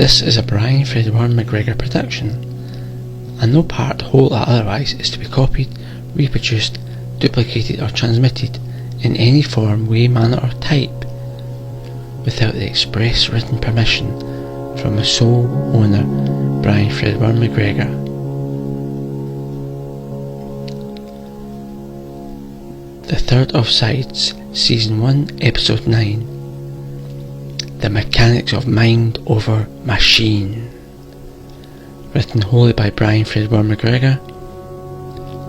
This is a Brian Fred Warren MacGregor production, and no part, whole or otherwise, is to be copied, reproduced, duplicated or transmitted in any form, way, manner or type without the express written permission from the sole owner, Brian Fred Warren MacGregor. The third of Sides, Season 1, Episode 9. The Mechanics of Mind over Machine. Written wholly by Brian Fred Warren MacGregor,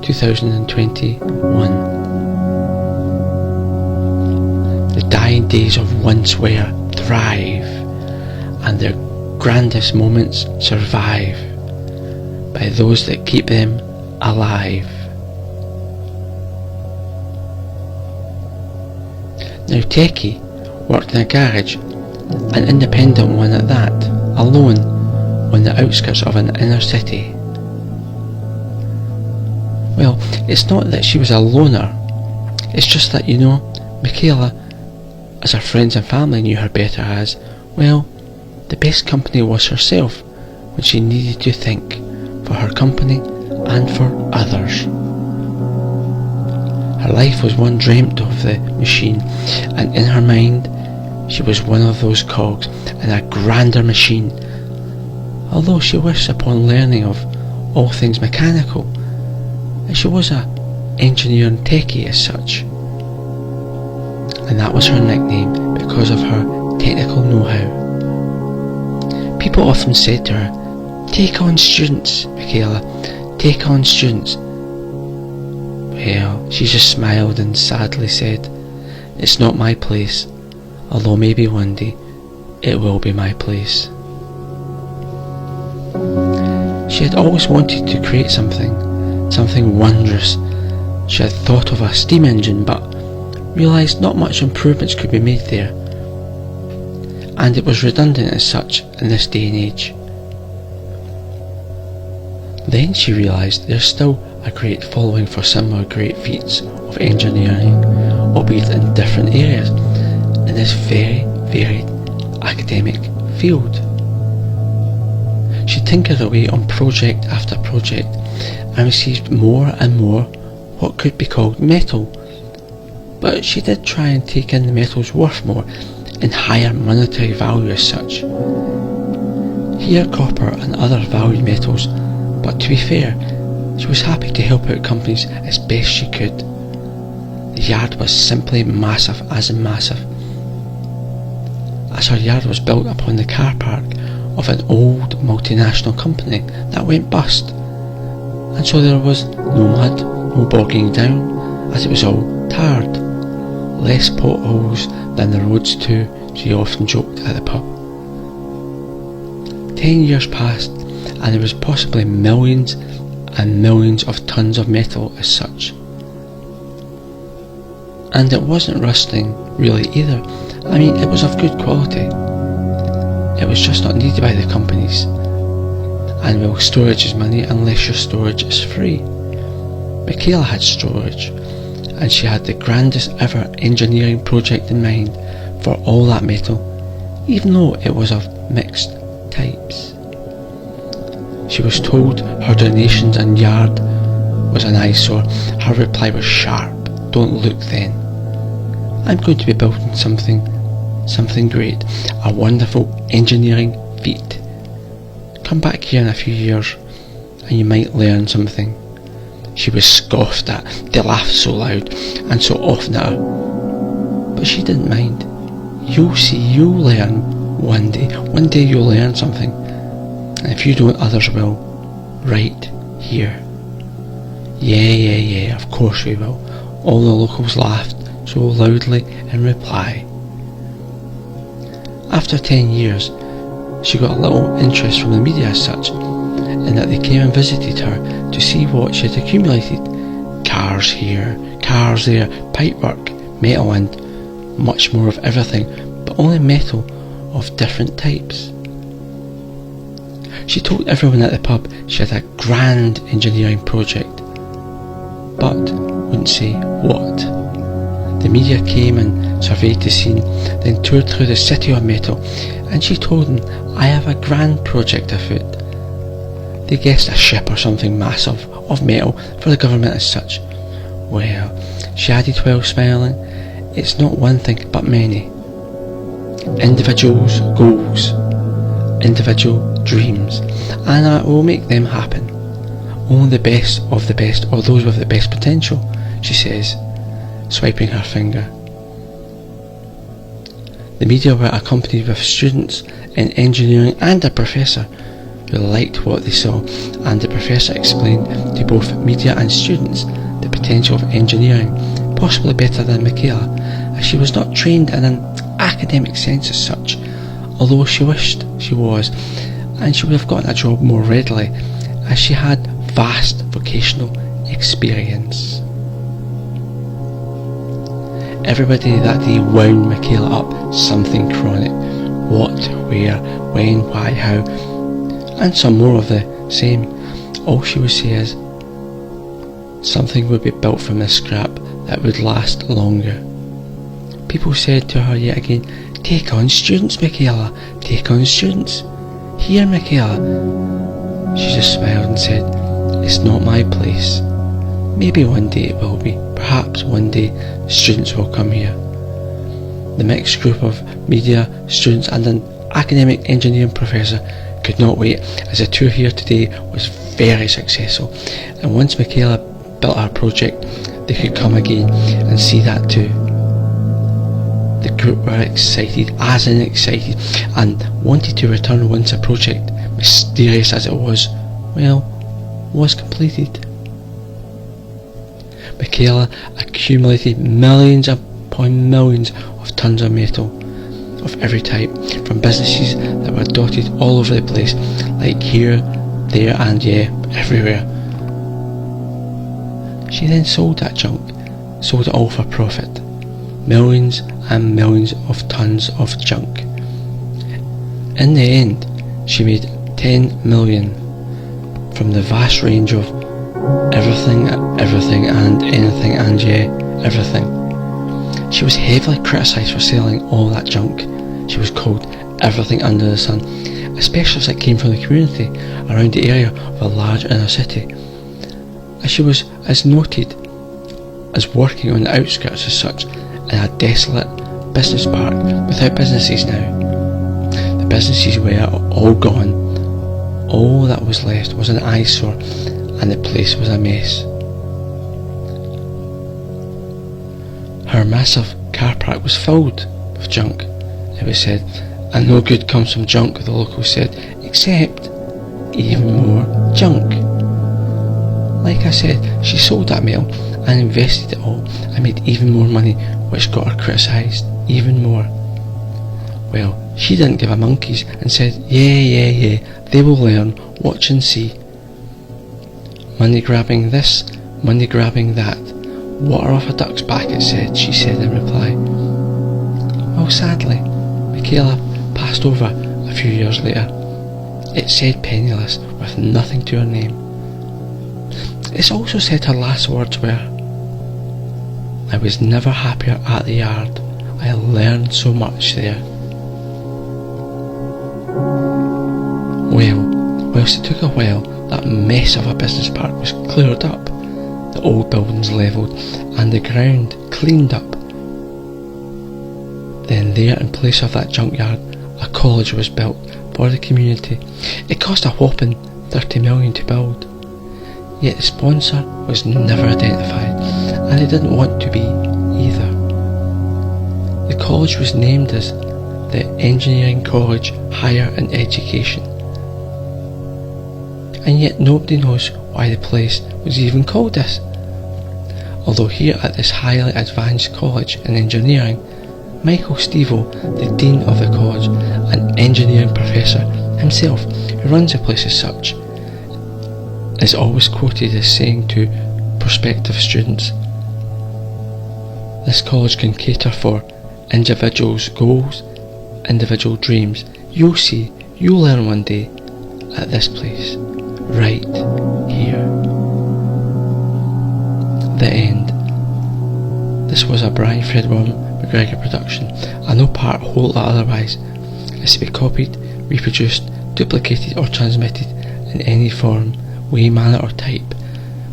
2021. The dying days of once were thrive, and their grandest moments survive by those that keep them alive. Now Techie worked in a garage, an independent one at that, alone on the outskirts of an inner city. Well, it's not that she was a loner, it's just that, Michaela, as her friends and family knew her better as, well, the best company was herself when she needed to think for her company and for others. Her life was one dreamt of the machine, and in her mind she was one of those cogs in a grander machine, although she wished upon learning of all things mechanical, and she was a engineer and techie as such, and that was her nickname because of her technical know-how. People often said to her, "Take on students, Michaela, take on students." Well, she just smiled and sadly said, "It's not my place, although maybe one day it will be my place." She had always wanted to create something wondrous. She had thought of a steam engine, but realised not much improvements could be made there, and it was redundant as such in this day and age. Then she realised there's still a great following for similar great feats of engineering, albeit in different areas, in this very varied academic field. She tinkered away on project after project and received more and more what could be called metal, but she did try and take in the metals worth more in higher monetary value as such. Here copper and other valued metals, but to be fair, she was happy to help out companies as best she could. The yard was simply massive as in massive, as her yard was built upon the car park of an old multinational company that went bust, and so there was no mud, no bogging down, as it was all tarred. Less potholes than the roads too, she often joked at the pub. 10 years passed, and there was possibly millions and millions of tons of metal as such. And it wasn't rusting really either. I mean, it was of good quality. It was just not needed by the companies. And well, storage is money unless your storage is free. Michaela had storage, and she had the grandest ever engineering project in mind for all that metal, even though it was of mixed types. She was told her donations and yard was an eyesore. Her reply was sharp, "Don't look then. I'm going to be building something great, a wonderful engineering feat. Come back here in a few years and you might learn something." She was scoffed at, they laughed so loud and so often at her, but she didn't mind. "You'll see, you'll learn one day you'll learn something, and if you don't, others will, right here." Yeah, of course we will. All the locals laughed so loudly in reply. After 10 years, she got a little interest from the media as such, in that they came and visited her to see what she had accumulated. Cars here, cars there, pipework, metal and much more of everything, but only metal of different types. She told everyone at the pub she had a grand engineering project, but wouldn't say what. The media came and surveyed the scene, then toured through the city of metal, and she told them, "I have a grand project afoot." They guessed a ship or something massive of metal for the government as such. "Well," she added while smiling, "it's not one thing but many. Individuals' goals, individual dreams, and I will make them happen. Only the best of the best, or those with the best potential," she says, swiping her finger. The media were accompanied with students in engineering and a professor who liked what they saw, and the professor explained to both media and students the potential of engineering, possibly better than Michaela, as she was not trained in an academic sense as such, although she wished she was, and she would have gotten a job more readily as she had vast vocational experience. Everybody that day wound Michaela up something chronic. What, where, when, why, how, and some more of the same. All she would say is, something would be built from this scrap that would last longer. People said to her yet again, "Take on students, Michaela, take on students. Here, Michaela." She just smiled and said, "It's not my place. Maybe one day it will be. Perhaps one day students will come here." The mixed group of media, students and an academic engineering professor could not wait, as the tour here today was very successful, and once Michaela built her project they could come again and see that too. The group were excited, as in excited, and wanted to return once the project, mysterious as it was completed. Michaela accumulated millions upon millions of tons of metal of every type, from businesses that were dotted all over the place, like here, there and everywhere. She then sold that junk, sold it all for profit. Millions and millions of tons of junk. In the end, she made 10 million from the vast range of everything and anything and everything. She was heavily criticised for selling all that junk. She was called everything under the sun, especially as it came from the community around the area of a large inner city, as she was as noted as working on the outskirts as such, in a desolate business park without businesses now. The businesses were all gone. All that was left was an eyesore, and the place was a mess. Her massive car park was filled with junk, it was said, and no good comes from junk, the locals said, except even more junk. Like I said, she sold that metal and invested it all and made even more money, which got her criticised even more. Well, she didn't give a monkeys and said, yeah, they will learn, watch and see. Money grabbing this, money grabbing that. Water off a duck's back, she said in reply. Well, sadly, Michaela passed over a few years later. It said penniless, with nothing to her name. It's also said her last words were, I was never happier at the yard. I learned so much there. Well, whilst it took a while, that mess of a business park was cleared up, the old buildings levelled, and the ground cleaned up. Then there, in place of that junkyard, a college was built for the community. It cost a whopping 30 million to build. Yet the sponsor was never identified, and they didn't want to be either. The college was named as the Engineering College Higher in Education, and yet nobody knows why the place was even called this. Although here at this highly advanced college in engineering, Michael Stevo, the Dean of the college, an engineering professor himself who runs the place as such, is always quoted as saying to prospective students, this college can cater for individuals' goals, individual dreams. You'll see, you'll learn one day at this place, right here. The end. This was a Brian Fred Warren MacGregor production, and no part, whole or otherwise, is to be copied, reproduced, duplicated or transmitted in any form, way, manner or type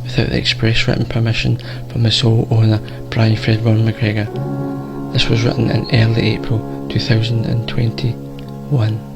without the express written permission from the sole owner, Brian Fred Warren MacGregor. This was written in early April 2021.